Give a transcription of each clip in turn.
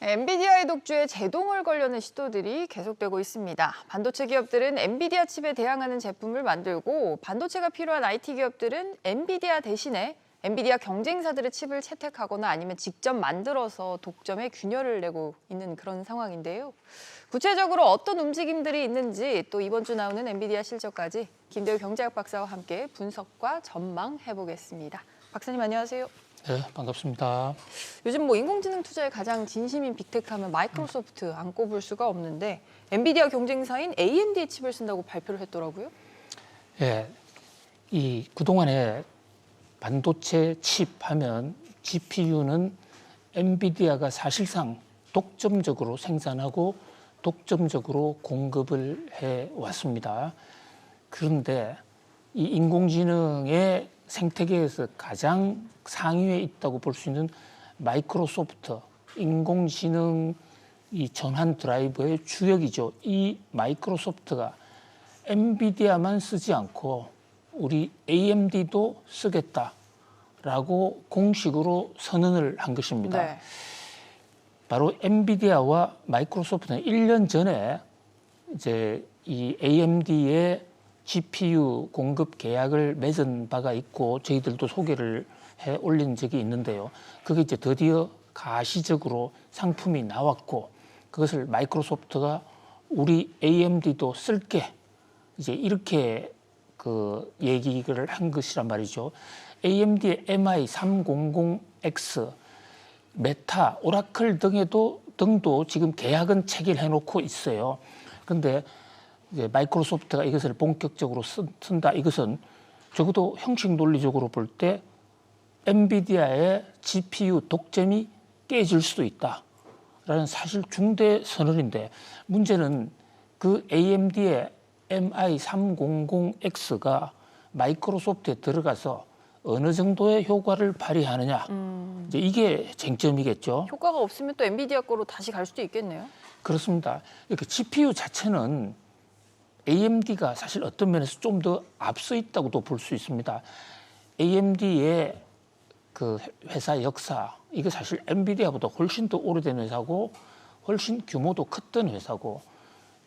엔비디아의 독주에 제동을 걸려는 시도들이 계속되고 있습니다. 반도체 기업들은 엔비디아 칩에 대항하는 제품을 만들고 반도체가 필요한 IT 기업들은 엔비디아 대신에 엔비디아 경쟁사들의 칩을 채택하거나 아니면 직접 만들어서 독점에 균열을 내고 있는 그런 상황인데요. 구체적으로 어떤 움직임들이 있는지 또 이번 주 나오는 엔비디아 실적까지 김대우 경제학 박사와 함께 분석과 전망해보겠습니다. 박사님 안녕하세요. 네, 반갑습니다. 요즘 인공지능 투자에 가장 진심인 빅테크하면 마이크로소프트 안 꼽을 수가 없는데 엔비디아 경쟁사인 AMD의 칩을 쓴다고 발표를 했더라고요. 예, 이 그동안에 반도체 칩 하면 GPU는 엔비디아가 사실상 독점적으로 생산하고 독점적으로 공급을 해 왔습니다. 그런데 이 인공지능의 생태계에서 가장 상위에 있다고 볼 수 있는 마이크로소프트, 인공지능 이 전환 드라이버의 주역이죠. 이 마이크로소프트가 엔비디아만 쓰지 않고 우리 AMD도 쓰겠다라고 공식으로 선언을 한 것입니다. 네. 바로 엔비디아와 마이크로소프트는 1년 전에 이제 이 AMD의 GPU 공급 계약을 맺은 바가 있고 저희들도 소개를 해 올린 적이 있는데요. 그게 이제 드디어 가시적으로 상품이 나왔고 그것을 마이크로소프트가 우리 AMD도 쓸게 이제 이렇게 그 얘기를 한 것이란 말이죠. AMD의 MI300X, 메타, 오라클 등도 지금 계약은 체결해 놓고 있어요. 그런데 이제 마이크로소프트가 이것을 본격적으로 쓴다. 이것은 적어도 형식 논리적으로 볼 때 엔비디아의 GPU 독점이 깨질 수도 있다라는 사실 중대 선언인데 문제는 그 AMD의 MI300X가 마이크로소프트에 들어가서 어느 정도의 효과를 발휘하느냐 이제 이게 쟁점이겠죠. 효과가 없으면 또 엔비디아 거로 다시 갈 수도 있겠네요. 그렇습니다. 이렇게 GPU 자체는 AMD가 사실 어떤 면에서 좀 더 앞서 있다고도 볼 수 있습니다. AMD의 그 회사 역사, 이거 사실 엔비디아보다 훨씬 더 오래된 회사고 훨씬 규모도 컸던 회사고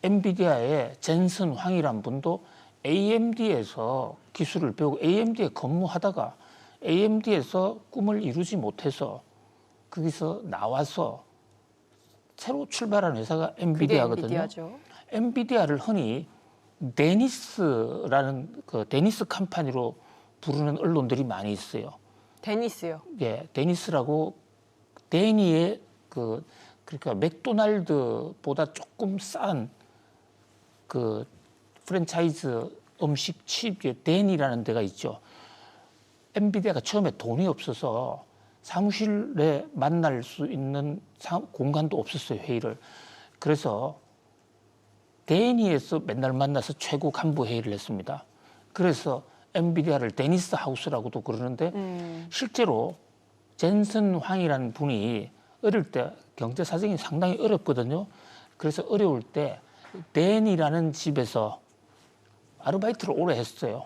엔비디아의 젠슨 황이란 분도 AMD에서 기술을 배우고 AMD에 근무하다가 AMD에서 꿈을 이루지 못해서 거기서 나와서 새로 출발한 회사가 엔비디아거든요. 엔비디아죠. 엔비디아를 흔히 데니스라는 그 데니스 컴퍼니로 부르는 언론들이 많이 있어요. 데니스요. 예, 데니스라고 데니의 그러니까 맥도날드보다 조금 싼 그 프랜차이즈 음식 칩의 데니라는 데가 있죠. 엔비디아가 처음에 돈이 없어서 사무실에 만날 수 있는 공간도 없었어요, 회의를. 그래서 데니에서 맨날 만나서 최고 간부 회의를 했습니다. 그래서 엔비디아를 데니스 하우스라고도 그러는데 실제로 젠슨 황이라는 분이 어릴 때 경제 사정이 상당히 어렵거든요. 그래서 어려울 때 데니라는 집에서 아르바이트를 오래 했어요.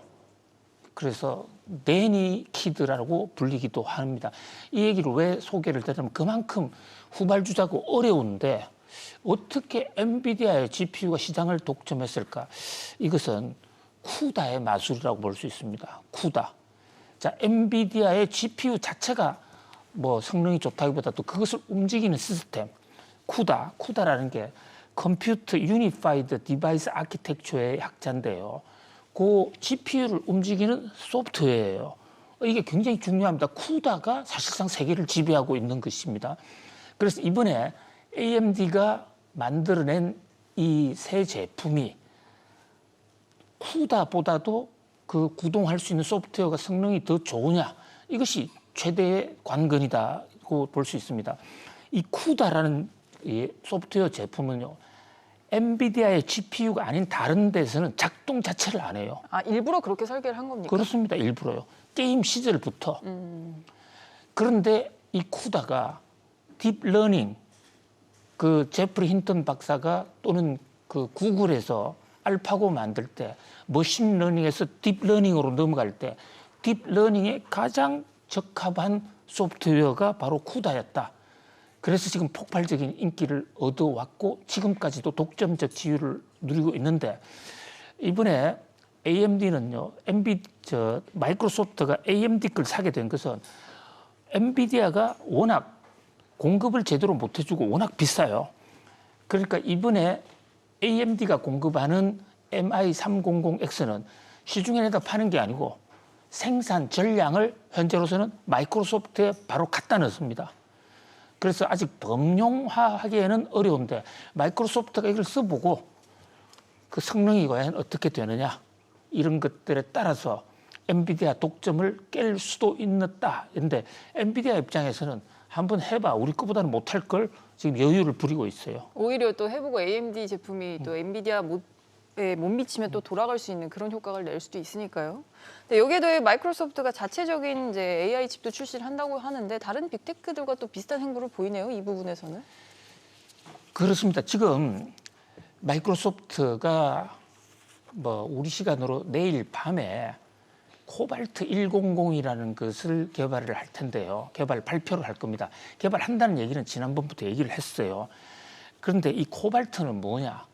그래서 데니 키드라고 불리기도 합니다. 이 얘기를 왜 소개를 드리냐면 그만큼 후발주자고 어려운데 어떻게 엔비디아의 GPU가 시장을 독점했을까? 이것은 쿠다의 마술이라고 볼 수 있습니다. 쿠다. 자, 엔비디아의 GPU 자체가 성능이 좋다기보다도 그것을 움직이는 시스템. 쿠다라는 게 컴퓨터 유니파이드 디바이스 아키텍처의 약자인데요. 그 GPU를 움직이는 소프트웨어예요. 이게 굉장히 중요합니다. 쿠다가 사실상 세계를 지배하고 있는 것입니다. 그래서 이번에 AMD가 만들어낸 이 새 제품이 쿠다보다도 그 구동할 수 있는 소프트웨어가 성능이 더 좋으냐, 이것이 최대의 관건이다고 볼 수 있습니다. 이 쿠다라는 이 소프트웨어 제품은요, 엔비디아의 GPU가 아닌 다른 데서는 작동 자체를 안 해요. 아, 일부러 그렇게 설계를 한 겁니까? 그렇습니다. 일부러요. 게임 시절부터. 그런데 이 쿠다가 딥러닝, 그 제프리 힌턴 박사가 또는 그 구글에서 알파고 만들 때 머신러닝에서 딥러닝으로 넘어갈 때 딥러닝에 가장 적합한 소프트웨어가 바로 쿠다였다. 그래서 지금 폭발적인 인기를 얻어왔고 지금까지도 독점적 지위를 누리고 있는데 이번에 AMD는요, 마이크로소프트가 AMD 걸 사게 된 것은 엔비디아가 워낙 공급을 제대로 못 해주고 워낙 비싸요. 그러니까 이번에 AMD가 공급하는 MI300X는 시중에 내다 파는 게 아니고 생산 전량을 현재로서는 마이크로소프트에 바로 갖다 넣습니다. 그래서 아직 범용화하기에는 어려운데 마이크로소프트가 이걸 써보고 그 성능이 과연 어떻게 되느냐 이런 것들에 따라서 엔비디아 독점을 깰 수도 있다. 그런데 엔비디아 입장에서는 한번 해봐. 우리 거보다는 못할 걸 지금 여유를 부리고 있어요. 오히려 또 해보고 AMD 제품이 또 엔비디아 못 미치면 또 돌아갈 수 있는 그런 효과를 낼 수도 있으니까요. 근데 여기에 더해 마이크로소프트가 자체적인 이제 AI 칩도 출시를 한다고 하는데 다른 빅테크들과 또 비슷한 행보를 보이네요. 이 부분에서는. 그렇습니다. 지금 마이크로소프트가 뭐 우리 시간으로 내일 밤에 코발트 100이라는 것을 개발을 할 텐데요. 개발 발표를 할 겁니다. 개발한다는 얘기는 지난번부터 얘기를 했어요. 그런데 이 코발트는 뭐냐?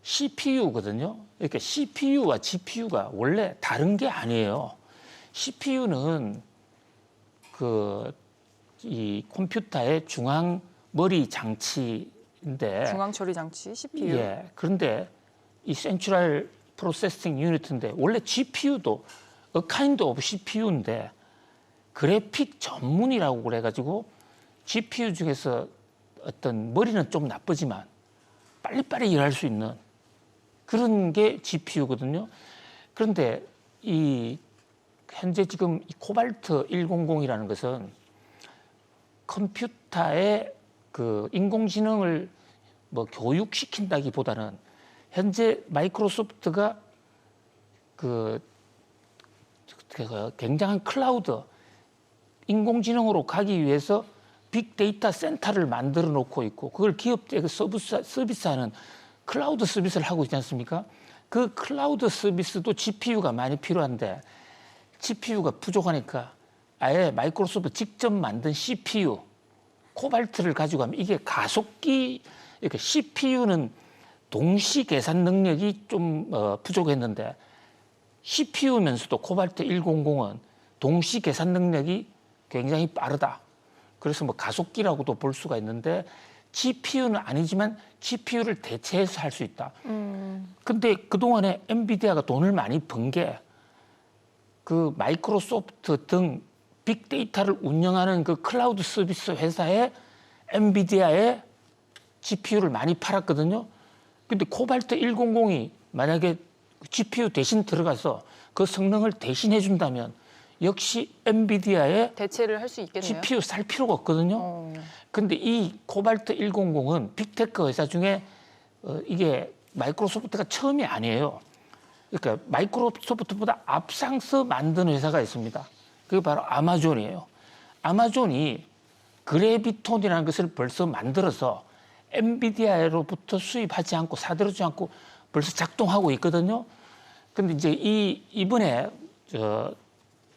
CPU거든요. 그러니까 CPU와 GPU가 원래 다른 게 아니에요. CPU는 이 컴퓨터의 중앙 머리 장치인데 중앙 처리 장치 CPU. 예. 그런데 이 센트럴 프로세싱 유닛인데 원래 GPU도 a kind of CPU인데 그래픽 전문이라고 그래가지고 GPU 중에서 어떤 머리는 좀 나쁘지만 빨리빨리 일할 수 있는 그런 게 GPU거든요. 그런데 현재 지금 이 코발트 100이라는 것은 컴퓨터의 그 인공지능을 뭐 교육시킨다기보다는 현재 마이크로소프트가 굉장한 클라우드 인공지능으로 가기 위해서 빅데이터 센터를 만들어 놓고 있고 그걸 기업들에게 서비스하는 클라우드 서비스를 하고 있지 않습니까? 그 클라우드 서비스도 GPU가 많이 필요한데 GPU가 부족하니까 아예 마이크로소프트 직접 만든 CPU 코발트를 가지고 하면 이게 가속기 이렇게 CPU는 동시 계산 능력이 좀 부족했는데 CPU면서도 코발트 100은 동시 계산 능력이 굉장히 빠르다. 그래서 뭐 가속기라고도 볼 수가 있는데 GPU는 아니지만 GPU를 대체해서 할 수 있다. 근데 그동안에 엔비디아가 돈을 많이 번 게 그 마이크로소프트 등 빅데이터를 운영하는 그 클라우드 서비스 회사에 엔비디아의 GPU를 많이 팔았거든요. 근데 코발트 100이 만약에 GPU 대신 들어가서 그 성능을 대신해 준다면 역시 엔비디아의 대체를 할 수 있겠네요. GPU 살 필요가 없거든요. 근데 이 코발트 100은 빅테크 회사 중에 이게 마이크로소프트가 처음이 아니에요. 그러니까 마이크로소프트보다 앞장서 만든 회사가 있습니다. 그게 바로 아마존이에요. 아마존이 그래비톤이라는 것을 벌써 만들어서 엔비디아로부터 수입하지 않고 사들여주지 않고 벌써 작동하고 있거든요. 근데 이제 이번에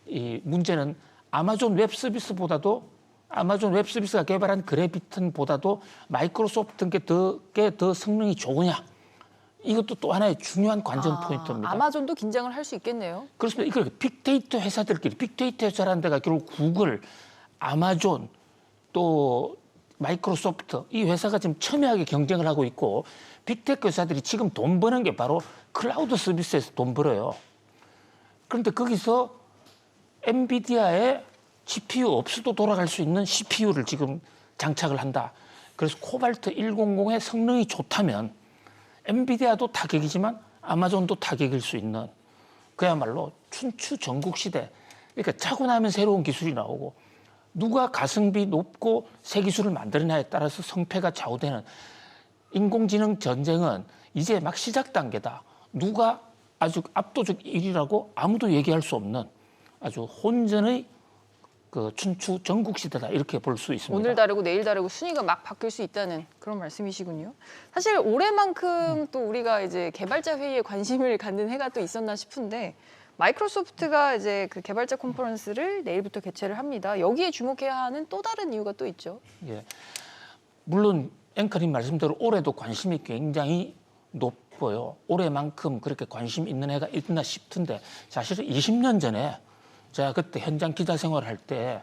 이 문제는 아마존 웹 서비스보다도 아마존 웹 서비스가 개발한 그래비톤보다도 마이크로소프트께 더 성능이 좋으냐? 이것도 또 하나의 중요한 관전 포인트입니다. 아마존도 긴장을 할 수 있겠네요. 그렇습니다. 이걸 빅데이터 회사들끼리 빅데이터 회사라는 데가 결국 구글, 아마존, 또 마이크로소프트 이 회사가 지금 첨예하게 경쟁을 하고 있고 빅테크 회사들이 지금 돈 버는 게 바로 클라우드 서비스에서 돈 벌어요. 그런데 거기서 엔비디아의 GPU 없이도 돌아갈 수 있는 CPU를 지금 장착을 한다. 그래서 코발트 100의 성능이 좋다면 엔비디아도 타격이지만 아마존도 타격일 수 있는 그야말로 춘추 전국 시대. 그러니까 차고 나면 새로운 기술이 나오고 누가 가성비 높고 새 기술을 만드느냐에 따라서 성패가 좌우되는 인공지능 전쟁은 이제 막 시작 단계다. 누가 아주 압도적 1위라고 아무도 얘기할 수 없는 아주 혼전의 그 춘추 전국 시대다 이렇게 볼 수 있습니다. 오늘 다르고 내일 다르고 순위가 막 바뀔 수 있다는 그런 말씀이시군요. 사실 올해만큼 또 우리가 이제 개발자 회의에 관심을 갖는 해가 또 있었나 싶은데 마이크로소프트가 이제 그 개발자 컨퍼런스를 내일부터 개최를 합니다. 여기에 주목해야 하는 또 다른 이유가 또 있죠. 예. 물론 앵커님 말씀대로 올해도 관심이 굉장히 높고요. 올해만큼 그렇게 관심 있는 해가 있나 싶은데 사실은 20년 전에 제가 그때 현장 기자 생활할 때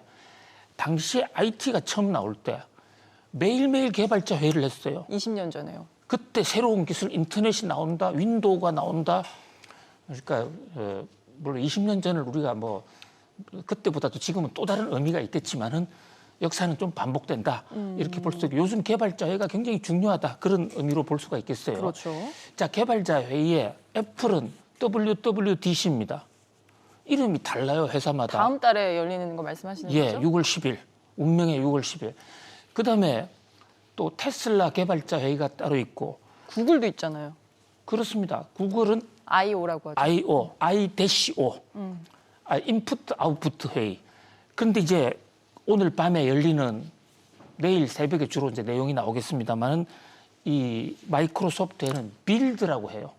당시에 IT가 처음 나올 때 매일매일 개발자 회의를 했어요. 20년 전에요. 그때 새로운 기술 인터넷이 나온다, 윈도우가 나온다. 그러니까 물론 20년 전을 우리가 뭐 그때보다도 지금은 또 다른 의미가 있겠지만은 역사는 좀 반복된다. 이렇게 볼 수 있고 요즘 개발자 회의가 굉장히 중요하다. 그런 의미로 볼 수가 있겠어요. 그렇죠. 자, 개발자 회의에 애플은 WWDC입니다. 이름이 달라요, 회사마다. 다음 달에 열리는 거 말씀하시는 예, 거죠? 6월 10일. 운명의 6월 10일. 그다음에 또 테슬라 개발자 회의가 따로 있고 구글도 있잖아요. 그렇습니다. 구글은 I.O.라고 하죠. I.O, I-O, 인풋 아웃풋 회의. 그런데 이제 오늘 밤에 열리는 내일 새벽에 주로 이제 내용이 나오겠습니다만은 이 마이크로소프트에는 빌드라고 해요.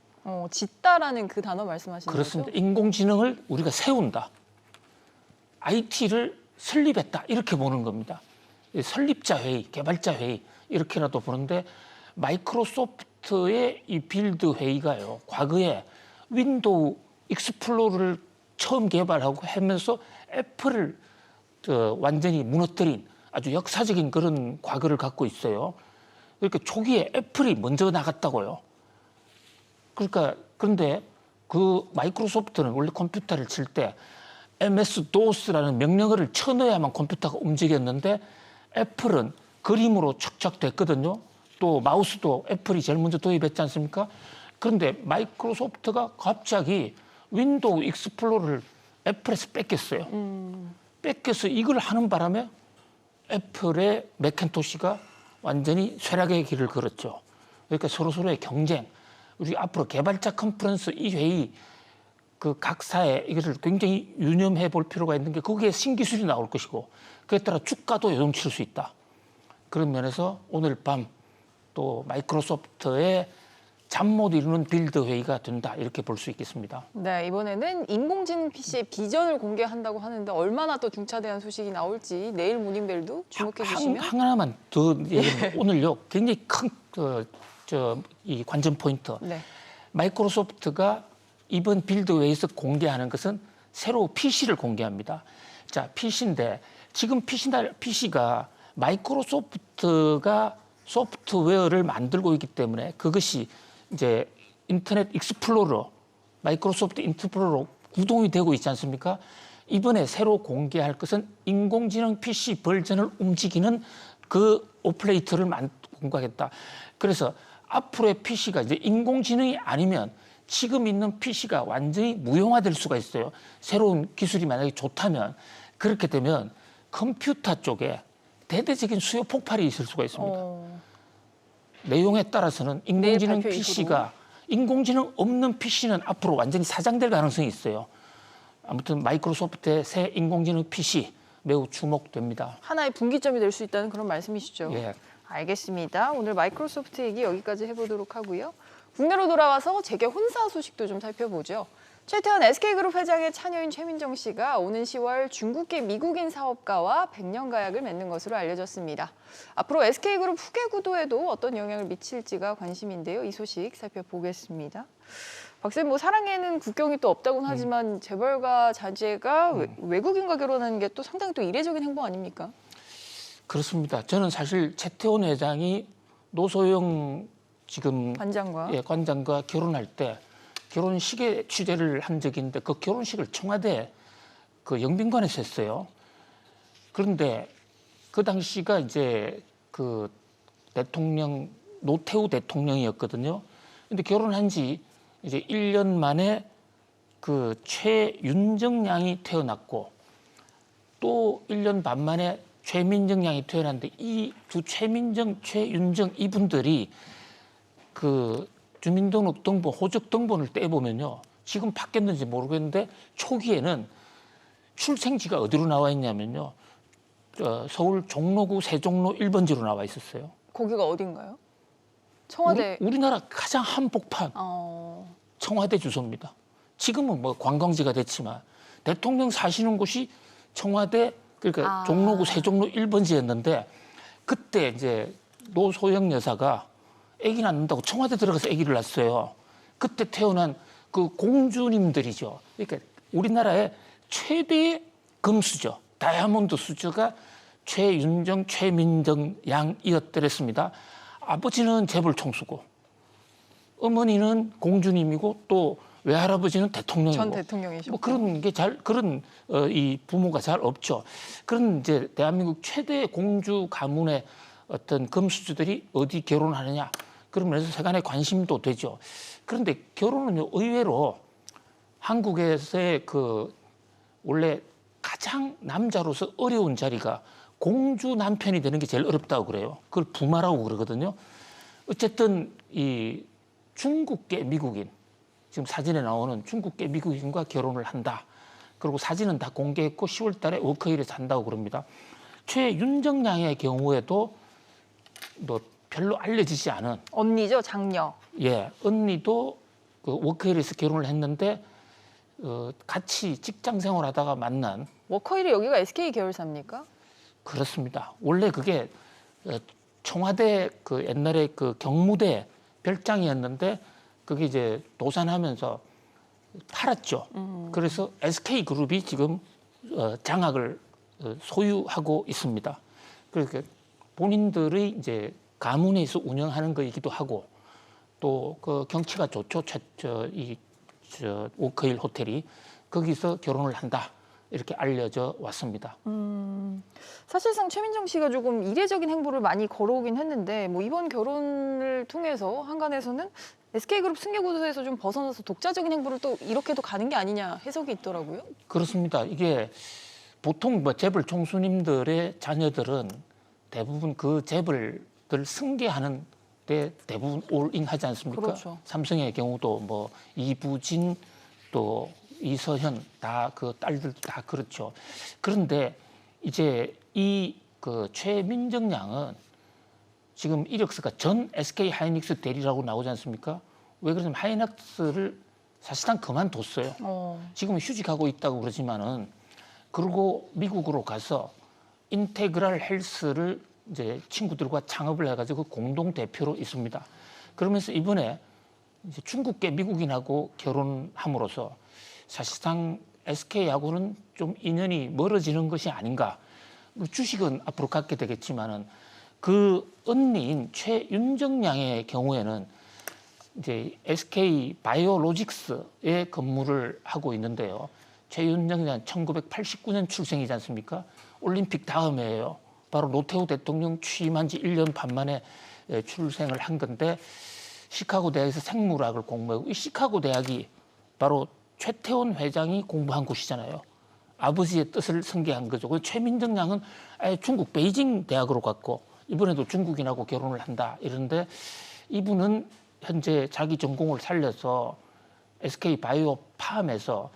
짓다라는 그 단어 말씀하시는 그렇습니다. 거죠? 인공지능을 우리가 세운다. IT를 설립했다. 이렇게 보는 겁니다. 설립자 회의, 개발자 회의 이렇게라도 보는데 마이크로소프트의 이 빌드 회의가요. 과거에 윈도우 익스플로러를 처음 개발하고 하면서 애플을 완전히 무너뜨린 아주 역사적인 그런 과거를 갖고 있어요. 그러니까 초기에 애플이 먼저 나갔다고요. 그러니까 그런데 그 마이크로소프트는 원래 컴퓨터를 칠 때 MS-DOS라는 명령어를 쳐넣어야만 컴퓨터가 움직였는데 애플은 그림으로 착착 됐거든요. 또 마우스도 애플이 제일 먼저 도입했지 않습니까? 그런데 마이크로소프트가 갑자기 윈도우 익스플로러를 애플에서 뺏겼어요. 뺏겨서 이걸 하는 바람에 애플의 맥킨토시가 완전히 쇠락의 길을 걸었죠. 그러니까 서로서로의 경쟁, 우리 앞으로 개발자 컨퍼런스 이 회의 그 각사에 이것을 굉장히 유념해 볼 필요가 있는 게 거기에 신기술이 나올 것이고 그에 따라 주가도 요동칠 수 있다. 그런 면에서 오늘 밤 또 마이크로소프트의 잠 못 이루는 빌드 회의가 된다 이렇게 볼 수 있겠습니다. 네, 이번에는 인공지능 PC의 비전을 공개한다고 하는데 얼마나 또 중차대한 소식이 나올지 내일 모닝벨도 주목해 주시면 하나만 더 얘기하면 오늘요 굉장히 큰 이 관전 포인트. 네. 마이크로소프트가 이번 빌드 회의에서 공개하는 것은 새로 PC를 공개합니다. 자, PC인데 지금 PC가 마이크로소프트가 소프트웨어를 만들고 있기 때문에 그것이 이제 인터넷 익스플로러, 마이크로소프트 인터플로러 구동이 되고 있지 않습니까? 이번에 새로 공개할 것은 인공지능 PC 버전을 움직이는 그 오퍼레이터를 공개하겠다. 그래서 앞으로의 PC가 이제 인공지능이 아니면 지금 있는 PC가 완전히 무용화될 수가 있어요. 새로운 기술이 만약에 좋다면 그렇게 되면 컴퓨터 쪽에 대대적인 수요 폭발이 있을 수가 있습니다. 내용에 따라서는 인공지능 PC가 인공지능 없는 PC는 앞으로 완전히 사장될 가능성이 있어요. 아무튼 마이크로소프트의 새 인공지능 PC 매우 주목됩니다. 하나의 분기점이 될 수 있다는 그런 말씀이시죠? 예. 알겠습니다. 오늘 마이크로소프트 얘기 여기까지 해보도록 하고요. 국내로 돌아와서 재계 혼사 소식도 좀 살펴보죠. 최태원 SK그룹 회장의 차녀인 최민정 씨가 오는 10월 중국계 미국인 사업가와 100년 가약을 맺는 것으로 알려졌습니다. 앞으로 SK그룹 후계 구도에도 어떤 영향을 미칠지가 관심인데요. 이 소식 살펴보겠습니다. 박사님, 뭐 사랑에는 국경이 또 없다고는 하지만 재벌과 자제가 외국인과 결혼하는 게 또 상당히 또 이례적인 행보 아닙니까? 그렇습니다. 저는 사실 최태원 회장이 노소영 지금 관장과 결혼할 때 결혼식에 취재를 한 적이 있는데 그 결혼식을 청와대 그 영빈관에서 했어요. 그런데 그 당시가 이제 그 대통령 노태우 대통령이었거든요. 근데 결혼한 지 이제 1년 만에 그 최윤정 양이 태어났고 또 1년 반 만에 최민정 양이 태어났는데 이 두 최민정, 최윤정 이분들이 그 주민등록 등본, 호적 등본을 떼보면요. 지금 바뀌었는지 모르겠는데 초기에는 출생지가 어디로 나와 있냐면요. 서울 종로구 세종로 1번지로 나와 있었어요. 거기가 어딘가요? 청와대. 우리나라 가장 한복판 청와대 주소입니다. 지금은 뭐 관광지가 됐지만 대통령 사시는 곳이 청와대 그러니까 종로구 세종로 1번지였는데 그때 이제 노소영 여사가 아기 낳는다고 청와대 들어가서 아기를 낳았어요. 그때 태어난 그 공주님들이죠. 그러니까 우리나라의 최대의 금수저, 다이아몬드 수저가 최윤정, 최민정 양이었더랬습니다. 아버지는 재벌 총수고 어머니는 공주님이고 또 외할아버지는 대통령이고 전 대통령이시고. 뭐 그런 게 그런 이 부모가 잘 없죠. 그런 이제 대한민국 최대 공주 가문의 어떤 금수저들이 어디 결혼하느냐 그러면서 세간의 관심도 되죠. 그런데 결혼은 의외로 한국에서의 그 원래 가장 남자로서 어려운 자리가 공주 남편이 되는 게 제일 어렵다고 그래요. 그걸 부마라고 그러거든요. 어쨌든 이 중국계 미국인, 지금 사진에 나오는 중국계 미국인과 결혼을 한다. 그리고 사진은 다 공개했고 10월 달에 워크힐에서 한다고 그럽니다. 최윤정 양의 경우에도 뭐 별로 알려지지 않은 언니죠, 장녀. 예, 언니도 그 워크힐에서 결혼을 했는데 같이 직장 생활하다가 만난 워커힐이 여기가 SK 계열사입니까? 그렇습니다. 원래 그게 청와대 그 옛날에 그 경무대 별장이었는데 그게 이제 도산하면서 팔았죠. 그래서 SK 그룹이 지금 장악을 소유하고 있습니다. 그러니까 본인들의 이제 가문에서 운영하는 거이기도 하고 또 그 경치가 좋죠. 이 워크힐 호텔이 거기서 결혼을 한다. 이렇게 알려져 왔습니다. 사실상 최민정 씨가 조금 이례적인 행보를 많이 걸어오긴 했는데 뭐 이번 결혼을 통해서 한간에서는 SK그룹 승계구도에서 좀 벗어나서 독자적인 행보를 또 이렇게도 가는 게 아니냐 해석이 있더라고요. 그렇습니다. 이게 보통 뭐 재벌 총수님들의 자녀들은 대부분 그 재벌들 승계하는 데 대부분 올인하지 않습니까? 그렇죠. 삼성의 경우도 뭐 이부진 또 이서현 다 그 딸들도 다 그렇죠. 그런데 이제 이 그 최민정 양은 지금 이력서가 전 SK 하이닉스 대리라고 나오지 않습니까? 왜 그러냐면 하이닉스를 사실상 그만뒀어요. 지금은 휴직하고 있다고 그러지만은 그리고 미국으로 가서 인테그랄 헬스를 이제 친구들과 창업을 해가지고 공동 대표로 있습니다. 그러면서 이번에 이제 중국계 미국인하고 결혼함으로써 사실상 SK하고는 좀 인연이 멀어지는 것이 아닌가. 주식은 앞으로 갖게 되겠지만은 그 언니인 최윤정 양의 경우에는 이제 SK 바이오로직스에 근무를 하고 있는데요. 최윤정 양 1989년 출생이지 않습니까? 올림픽 다음에요. 바로 노태우 대통령 취임한 지 1년 반 만에 출생을 한 건데 시카고 대학에서 생물학을 공부하고 이 시카고 대학이 바로 최태원 회장이 공부한 곳이잖아요. 아버지의 뜻을 승계한 거죠. 그래서 최민정 양은 아예 중국 베이징 대학으로 갔고 이번에도 중국인하고 결혼을 한다 이런데 이분은 현재 자기 전공을 살려서 SK 바이오팜에서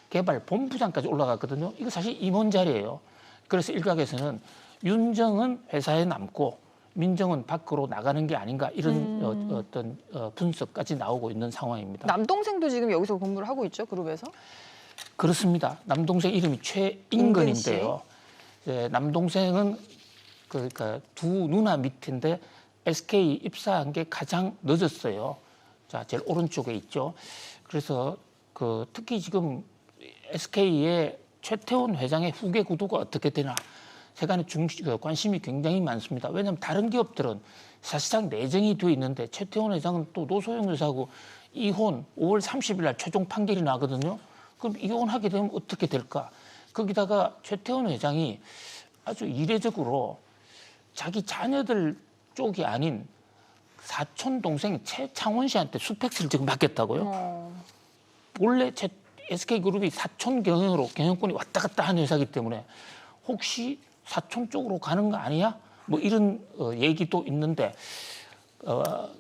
개발 본부장까지 올라갔거든요. 이거 사실 임원 자리예요. 그래서 일각에서는 윤정은 회사에 남고 민정은 밖으로 나가는 게 아닌가 이런 어떤 분석까지 나오고 있는 상황입니다. 남동생도 지금 여기서 근무를 하고 있죠, 그룹에서? 그렇습니다. 남동생 이름이 최인근인데요. 남동생은 그러니까 두 누나 밑인데 SK 입사한 게 가장 늦었어요. 자, 제일 오른쪽에 있죠. 그래서 그 특히 지금 SK의 최태원 회장의 후계 구도가 어떻게 되나 세간의 관심이 굉장히 많습니다. 왜냐하면 다른 기업들은 사실상 내정이 되어 있는데 최태원 회장은 또 노소영 여사하고 이혼 5월 30일 날 최종 판결이 나거든요. 그럼 이혼하게 되면 어떻게 될까? 거기다가 최태원 회장이 아주 이례적으로 자기 자녀들 쪽이 아닌 사촌 동생 최창원 씨한테 수펙스를 지금 맡겼다고요. 원래 SK그룹이 사촌 경영권이 왔다 갔다 하는 회사이기 때문에 혹시 사촌 쪽으로 가는 거 아니야? 뭐 이런 얘기도 있는데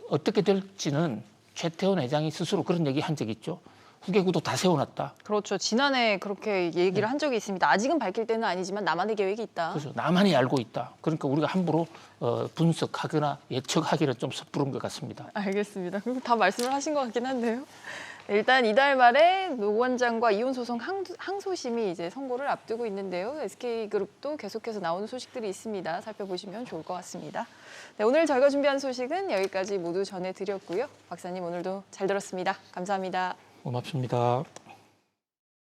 어떻게 될지는 최태원 회장이 스스로 그런 얘기 한 적이 있죠. 후계구도 다 세워놨다. 그렇죠. 지난해 그렇게 얘기를 한 적이 있습니다. 아직은 밝힐 때는 아니지만 나만의 계획이 있다. 그래서 나만이 알고 있다. 그러니까 우리가 함부로 분석하거나 예측하기는 좀 섣부른 것 같습니다. 알겠습니다. 그리고 다 말씀을 하신 것 같긴 한데요. 일단 이달 말에 노 원장과 이혼 소송 항소심이 이제 선고를 앞두고 있는데요. SK그룹도 계속해서 나오는 소식들이 있습니다. 살펴보시면 좋을 것 같습니다. 네, 오늘 저희가 준비한 소식은 여기까지 모두 전해드렸고요. 박사님 오늘도 잘 들었습니다. 감사합니다. 고맙습니다.